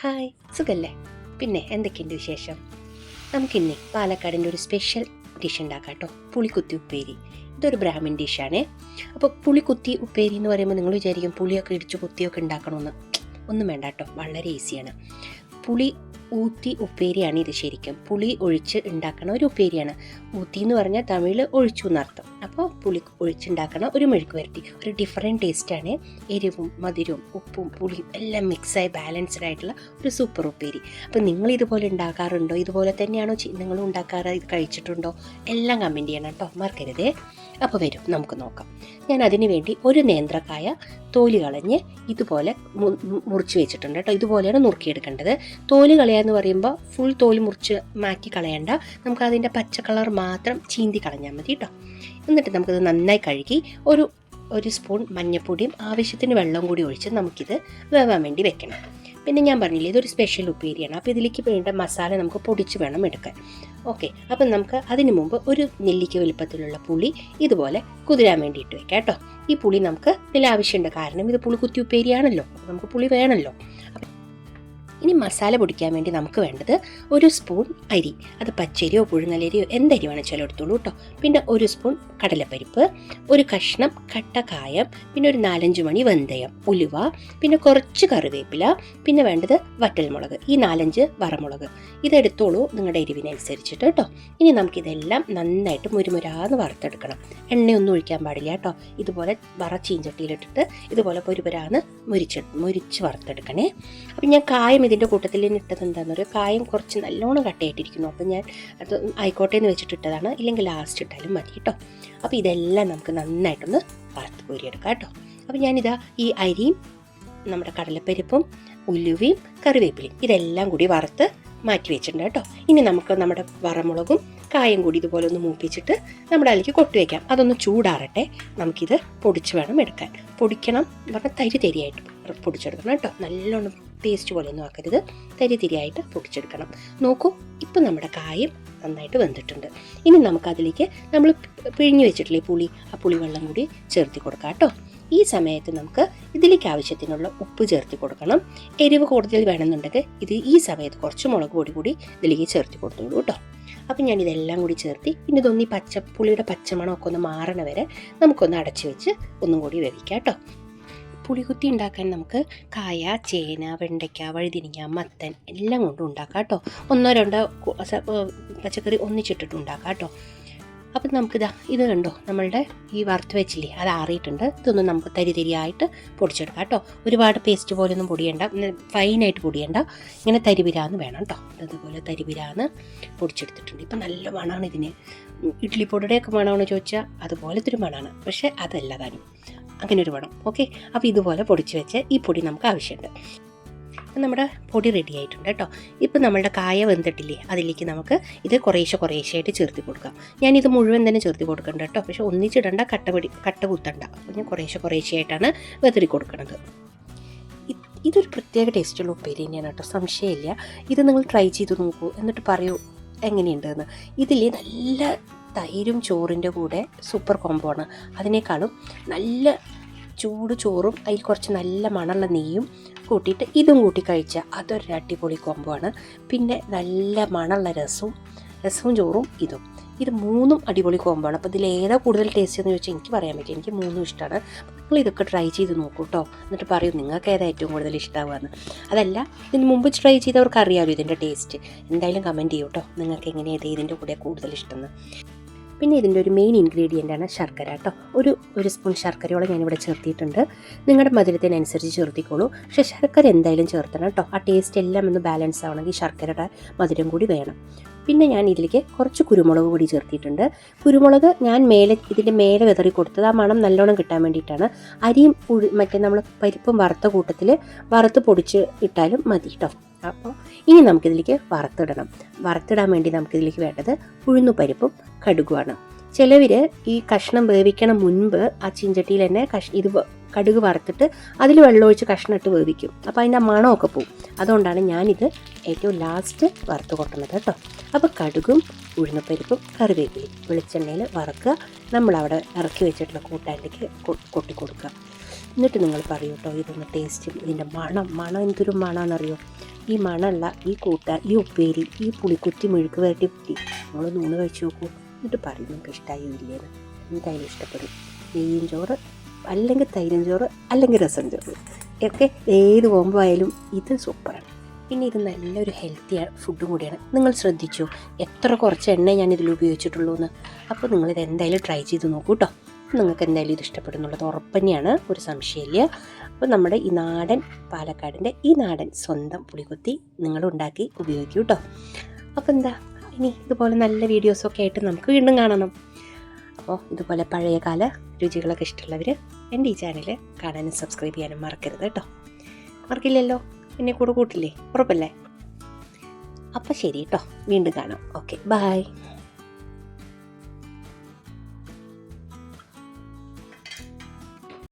Hi, സുഖല്ലേ? പിന്നെ എന്തൊക്കെയുണ്ട് വിശേഷം? നമുക്കിന്നേ പാലക്കാടിൻ്റെ ഒരു സ്പെഷ്യൽ ഡിഷ് ഉണ്ടാക്കാം കേട്ടോ. പുളിക്കുത്തി ഉപ്പേരി. ഇതൊരു ബ്രാഹ്മിൻ ഡിഷാണേ. അപ്പോൾ പുളിക്കുത്തി ഉപ്പേരി എന്ന് പറയുമ്പോൾ നിങ്ങൾ വിചാരിക്കും പുളിയൊക്കെ ഇടിച്ച് കുത്തിയൊക്കെ ഉണ്ടാക്കണമെന്ന്. ഒന്നും വേണ്ട കേട്ടോ, വളരെ ഈസിയാണ്. പുളി ഊത്തി ഉപ്പേരിയാണ് ഇത്. ശരിക്കും പുളി ഒഴിച്ച് ഉണ്ടാക്കണ ഒരു ഉപ്പേരിയാണ്. ഊത്തി എന്ന് പറഞ്ഞാൽ തമിഴിൽ ഒഴിച്ചു എന്നർത്ഥം. അപ്പോൾ പുളി ഒഴിച്ചുണ്ടാക്കണ ഒരു മെഴുക്ക് വരട്ടി. ഒരു ഡിഫറെൻറ്റ് ടേസ്റ്റാണ്. എരിവും മധുരവും ഉപ്പും പുളിയും എല്ലാം മിക്സായി ബാലൻസ്ഡ് ആയിട്ടുള്ള ഒരു സൂപ്പർ ഉപ്പേരി. അപ്പോൾ നിങ്ങൾ ഇതുപോലെ ഉണ്ടാക്കാറുണ്ടോ? ഇതുപോലെ തന്നെയാണോ നിങ്ങളും ഉണ്ടാക്കാറ്? ഇത് കഴിച്ചിട്ടുണ്ടോ? എല്ലാം കമൻറ്റ് ചെയ്യണം കേട്ടോ, മറക്കരുതേ. അപ്പോൾ വരും, നമുക്ക് നോക്കാം. ഞാൻ അതിന് വേണ്ടി ഒരു നേന്ത്രക്കായ തോല് കളഞ്ഞ് ഇതുപോലെ മുറിച്ച് വെച്ചിട്ടുണ്ട് കേട്ടോ. ഇതുപോലെയാണ് നുറുക്കിയെടുക്കേണ്ടത്. തോല് കളയാന്ന് പറയുമ്പോൾ ഫുൾ തോല് മുറിച്ച് മാറ്റി കളയണ്ട. നമുക്ക് അതിൻ്റെ പച്ച കളർ മാത്രം ചീന്തി കളഞ്ഞാൽ മതി കേട്ടോ. എന്നിട്ട് നമുക്കത് നന്നായി കഴുകി ഒരു സ്പൂൺ മഞ്ഞൾപ്പൊടിയും ആവശ്യത്തിന് വെള്ളം കൂടി ഒഴിച്ച് നമുക്കിത് വേവാൻ വേണ്ടി വെക്കണം. പിന്നെ ഞാൻ പറഞ്ഞില്ലേ, ഇതൊരു സ്പെഷ്യൽ ഉപ്പേരിയാണ്. അപ്പോൾ ഇതിലേക്ക് വേണ്ട മസാല നമുക്ക് പൊടിച്ച് വേണം എടുക്കാൻ. ഓക്കെ, അപ്പം നമുക്ക് അതിന് മുമ്പ് ഒരു നെല്ലിക്ക വലുപ്പത്തിലുള്ള പുളി ഇതുപോലെ കുതിരാൻ വേണ്ടിയിട്ട് വെക്കാം കേട്ടോ. ഈ പുളി നമുക്ക് ഇതിൽ ആവശ്യമുണ്ട്, കാരണം ഇത് പുളിക്കുത്തി ഉപ്പേരിയാണല്ലോ, നമുക്ക് പുളി വേണമല്ലോ. ഇനി മസാല പൊടിക്കാൻ വേണ്ടി നമുക്ക് വേണ്ടത് ഒരു സ്പൂൺ അരി. അത് പച്ചരിയോ പുഴുങ്ങലരിയോ എന്തരി വേണമെച്ചാലും എടുത്തോളൂ കേട്ടോ. പിന്നെ ഒരു സ്പൂൺ കടലപ്പരിപ്പ്, ഒരു കഷ്ണം കട്ടക്കായം, പിന്നെ ഒരു 4-5 മണി വെന്തയം, ഉലുവ, പിന്നെ കുറച്ച് കറിവേപ്പില, പിന്നെ വേണ്ടത് വറ്റൽമുളക്. ഈ 4-5 വറമുളക് ഇതെടുത്തോളൂ നിങ്ങളുടെ എരിവിനനുസരിച്ചിട്ട് കേട്ടോ. ഇനി നമുക്കിതെല്ലാം നന്നായിട്ട് മുരുമുരാന്ന് വറുത്തെടുക്കണം. എണ്ണയൊന്നും ഒഴിക്കാൻ പാടില്ല കേട്ടോ. ഇതുപോലെ ചീഞ്ചട്ടിയിലിട്ടിട്ട് ഇതുപോലെ പൊരുപുരാന്ന് മുരിച്ച് വറുത്തെടുക്കണേ. അപ്പം ഞാൻ കായം ഇതിൻ്റെ കൂട്ടത്തിൽ ഇട്ടത് എന്താണെന്ന് പറയുക, കായം കുറച്ച് നല്ലോണം കട്ടയായിട്ടിരിക്കുന്നു. അപ്പം ഞാൻ അത് ആയിക്കോട്ടെ എന്ന് വെച്ചിട്ടിട്ടതാണ്, ഇല്ലെങ്കിൽ ലാസ്റ്റ് ഇട്ടാലും മതി കേട്ടോ. അപ്പോൾ ഇതെല്ലാം നമുക്ക് നന്നായിട്ടൊന്ന് വറുത്ത് കോരിയെടുക്കാം കേട്ടോ. അപ്പോൾ ഞാനിതാ ഈ അരിയും നമ്മുടെ കടലപ്പരിപ്പും ഉലുവയും കറിവേപ്പിലയും ഇതെല്ലാം കൂടി വറുത്ത് മാറ്റി വെച്ചിട്ടുണ്ട് കേട്ടോ. ഇനി നമുക്ക് നമ്മുടെ വറമുളകും കായം കൂടി ഇതുപോലെ ഒന്ന് മൂപ്പിച്ചിട്ട് നമ്മുടെ അതിലേക്ക് കൊട്ടി വയ്ക്കാം. അതൊന്ന് ചൂടാറട്ടെ. നമുക്കിത് പൊടിച്ച് വേണം എടുക്കാൻ. പൊടിക്കണം പറഞ്ഞാൽ തരിയായിട്ട് പൊടിച്ചെടുക്കണം കേട്ടോ. നല്ലോണം പേസ്റ്റ് പോലെ ഒന്നും ആക്കരുത്, തരിയായിട്ട് പൊടിച്ചെടുക്കണം. നോക്കൂ, ഇപ്പം നമ്മുടെ കായം നന്നായിട്ട് വെന്തിട്ടുണ്ട്. ഇനി നമുക്കതിലേക്ക് നമ്മൾ പിഴിഞ്ഞ് വെച്ചിട്ടില്ലേ പുളി, ആ പുളി വെള്ളം കൂടി ചേർത്തി കൊടുക്കാം കേട്ടോ. ഈ സമയത്ത് നമുക്ക് ഇതിലേക്ക് ആവശ്യത്തിനുള്ള ഉപ്പ് ചേർത്തി കൊടുക്കണം. എരിവ് കൂടുതൽ വേണമെന്നുണ്ടെങ്കിൽ ഈ സമയത്ത് കുറച്ച് മുളക് പൊടി കൂടി ഇതിലേക്ക് ചേർത്തി കൊടുത്തോളൂ കേട്ടോ. അപ്പം ഞാൻ ഇതെല്ലാം കൂടി ചേർത്തി പിന്നെ ഇതൊന്ന് പുളിയുടെ പച്ചമണമൊക്കെ ഒന്ന് മാറണ വരെ നമുക്കൊന്ന് അടച്ചു വെച്ച് ഒന്നും കൂടി വേവിക്കാം കേട്ടോ. പുളികുത്തി ഉണ്ടാക്കാൻ നമുക്ക് കായ, ചേന, വെണ്ടയ്ക്ക, വഴുതിനിങ്ങ, മത്തൻ എല്ലാം കൊണ്ടും ഉണ്ടാക്കാം കേട്ടോ. 1-2 പച്ചക്കറി ഒന്നിച്ചിട്ടിട്ട് ഉണ്ടാക്കാം കേട്ടോ. അപ്പം നമുക്കിതാ ഇത് കണ്ടോ, നമ്മളുടെ ഈ വറുത്ത് വെച്ചില്ലേ അത് ആറിയിട്ടുണ്ട്. ഇതൊന്നും നമുക്ക് തരിയായിട്ട് പൊടിച്ചെടുക്കാം കേട്ടോ. ഒരുപാട് പേസ്റ്റ് പോലെ ഒന്നും പൊടിയണ്ട, ഫൈനായിട്ട് പൊടിയണ്ട, ഇങ്ങനെ തരിവിരാന്ന് വേണം കേട്ടോ. അതുപോലെ തരിവിരാന്ന് പൊടിച്ചെടുത്തിട്ടുണ്ട്. ഇപ്പം നല്ല മണമാണ് ഇതിന്. ഇഡ്ഡലിപ്പൊടിയുടെയൊക്കെ മണമാണെന്ന് ചോദിച്ചാൽ അതുപോലത്തെ ഒരു മണമാണ്, പക്ഷേ അതല്ല താനും, അങ്ങനെ ഒരു മണം. ഓക്കെ, അപ്പോൾ ഇതുപോലെ പൊടിച്ച് വെച്ച് ഈ പൊടി നമുക്ക് ആവശ്യമുണ്ട്. നമ്മുടെ പൊടി റെഡി ആയിട്ടുണ്ട് കേട്ടോ. ഇപ്പം നമ്മളുടെ കായ വെന്തിട്ടില്ലേ, അതിലേക്ക് നമുക്ക് ഇത് കുറേശ്ശെയായിട്ട് ചേർത്തി കൊടുക്കാം. ഞാനിത് മുഴുവൻ തന്നെ ചേർത്തി കൊടുക്കണ്ട കേട്ടോ, പക്ഷെ ഒന്നിച്ചിടണ്ട, കട്ട കുത്തണ്ട. അപ്പോൾ ഞാൻ കുറേശ്ശെയായിട്ടാണ് വെതറി കൊടുക്കുന്നത്. ഇതൊരു പ്രത്യേക ടേസ്റ്റുള്ള ഉപ്പേരി തന്നെയാണ് കേട്ടോ, സംശയമില്ല. ഇത് നിങ്ങൾ ട്രൈ ചെയ്ത് നോക്കൂ, എന്നിട്ട് പറയൂ എങ്ങനെയുണ്ടെന്ന്. ഇതിൽ നല്ല തൈരും ചോറിൻ്റെ കൂടെ സൂപ്പർ കോംബോ ആണ്. അതിനേക്കാളും നല്ല ചൂട് ചോറും അതിൽ കുറച്ച് നല്ല മണമുള്ള നെയ്യും കൂട്ടിയിട്ട് ഇതും കൂട്ടി കഴിച്ചാൽ അതൊരു അടിപൊളി കോംബോ ആണ്. പിന്നെ നല്ല മണമുള്ള രസവും ചോറും ഇത് മൂന്നും അടിപൊളി കോംബോ ആണ്. അപ്പോൾ ഇതിലേതാ കൂടുതൽ ടേസ്റ്റ് എന്ന് ചോദിച്ചാൽ എനിക്ക് പറയാൻ പറ്റും. എനിക്ക് മൂന്നും ഇഷ്ടമാണ്. നിങ്ങൾ ഇതൊക്കെ ട്രൈ ചെയ്ത് നോക്കൂ കേട്ടോ, എന്നിട്ട് പറയൂ നിങ്ങൾക്ക് ഏതാ ഏറ്റവും കൂടുതൽ ഇഷ്ടമാകുമെന്ന്. അതല്ല, ഇതിന് മുമ്പ് ട്രൈ ചെയ്തവർക്ക് അറിയാമല്ലോ ഇതിൻ്റെ ടേസ്റ്റ്. എന്തായാലും കമൻറ്റ് ചെയ്യൂ കേട്ടോ, നിങ്ങൾക്ക് എങ്ങനെയാണ് ഇതിൻ്റെ കൂടെ കൂടുതൽ ഇഷ്ടമെന്ന്. പിന്നെ ഇതിൻ്റെ ഒരു മെയിൻ ഇൻഗ്രീഡിയൻ്റാണ് ശർക്കര കേട്ടോ. ഒരു സ്പൂൺ ശർക്കരയോളം ഞാനിവിടെ ചേർത്തിയിട്ടുണ്ട്. നിങ്ങളുടെ മധുരത്തിനനുസരിച്ച് ചേർത്തിക്കോളൂ. പക്ഷേ ശർക്കര എന്തായാലും ചേർത്തണം കേട്ടോ. ആ ടേസ്റ്റ് എല്ലാം ഒന്ന് ബാലൻസ് ആവണമെങ്കിൽ ശർക്കരയുടെ മധുരം കൂടി വേണം. പിന്നെ ഞാൻ ഇതിലേക്ക് കുറച്ച് കുരുമുളക് പൊടി ചേർത്തിയിട്ടുണ്ട്. കുരുമുളക് ഞാൻ ഇതിൻ്റെ മേലെ വിതറി കൊടുത്തത് ആ മണം നല്ലോണം കിട്ടാൻ വേണ്ടിയിട്ടാണ്. അരിയും മറ്റേ നമ്മൾ പരിപ്പും വറുത്ത കൂട്ടത്തിൽ വറുത്ത് പൊടിച്ച് ഇട്ടാലും മതി കേട്ടോ. അപ്പോൾ ഇനി നമുക്കിതിലേക്ക് വറുത്തിടാൻ വേണ്ടി നമുക്കിതിലേക്ക് വേണ്ടത് ഉഴുന്നുപരിപ്പും കടുകുമാണ്. ചിലവർ ഈ കഷ്ണം വേവിക്കണം മുൻപ് ആ ചീഞ്ചട്ടിയിൽ തന്നെ കടുക് വറുത്തിട്ട് അതിൽ വെള്ളമൊഴിച്ച് കഷ്ണം ഇട്ട് വേവിക്കും. അപ്പോൾ അതിൻ്റെ മണമൊക്കെ പോവും. അതുകൊണ്ടാണ് ഞാനിത് ഏറ്റവും ലാസ്റ്റ് വറുത്ത് കൊട്ടുന്നത് കേട്ടോ. അപ്പോൾ കടുകും ഉഴുന്നുപരിപ്പും കറിവേപ്പിലയും വെളിച്ചെണ്ണയിൽ വറുക്കുക. നമ്മളവിടെ ഇറക്കി വെച്ചിട്ടുള്ള കൂട്ടാനിലേക്ക് കൊട്ടി കൊടുക്കുക. എന്നിട്ട് നിങ്ങൾ പറയൂ കേട്ടോ, ഇതൊന്ന് ടേസ്റ്റ്, ഇതിൻ്റെ മണം എന്തൊരു മണമെന്നറിയോ. ഈ മണമുള്ള ഈ ഈ ഉപ്പേരി, ഈ പുളിക്കുത്തി മെഴുക്ക് വരട്ടി കുത്തി നിങ്ങൾ നൂണ് കഴിച്ച് നോക്കൂ. എന്നിട്ട് പറയും നിങ്ങൾക്ക് ഇഷ്ടമായി ഇല്ലേന്ന്. എന്തായാലും ഇഷ്ടപ്പെടും. നെയ്യും ചോറ് അല്ലെങ്കിൽ തൈരും ചോറ് അല്ലെങ്കിൽ രസം ചോറ് ഒക്കെ ഏത് കോമ്പോ ആയാലും ഇത് സൂപ്പറാണ്. പിന്നെ ഇത് നല്ലൊരു ഹെൽത്തി ഫുഡും കൂടിയാണ്. നിങ്ങൾ ശ്രദ്ധിച്ചു എത്ര കുറച്ച് എണ്ണ ഞാൻ ഇതിൽ ഉപയോഗിച്ചിട്ടുള്ളൂ എന്ന്. അപ്പോൾ നിങ്ങളിത് എന്തായാലും ട്രൈ ചെയ്ത് നോക്കൂ കേട്ടോ. നിങ്ങൾക്ക് എന്തായാലും ഇത് ഇഷ്ടപ്പെടുന്നുള്ളത് ഉറപ്പ് തന്നെയാണ്, ഒരു സംശയമില്ല. അപ്പോൾ നമ്മുടെ ഈ നാടൻ പാലക്കാടിൻ്റെ ഈ നാടൻ സ്വന്തം പുളിക്കുത്തി നിങ്ങൾ ഉണ്ടാക്കി ഉപയോഗിക്കൂ കേട്ടോ. അപ്പോൾ എന്താ, ഇനി ഇതുപോലെ നല്ല വീഡിയോസൊക്കെ ആയിട്ട് നമുക്ക് വീണ്ടും കാണണം. അപ്പോൾ ഇതുപോലെ പഴയകാല രുചികളൊക്കെ ഇഷ്ടമുള്ളവർ എൻ്റെ ഈ ചാനൽ കാണാനും സബ്സ്ക്രൈബ് ചെയ്യാനും മറക്കരുത് കേട്ടോ. മറക്കില്ലല്ലോ, എന്നെ കൂടെ കൂട്ടില്ലേ? ഉറപ്പല്ലേ? അപ്പോൾ ശരി കേട്ടോ, വീണ്ടും കാണാം. Okay, by.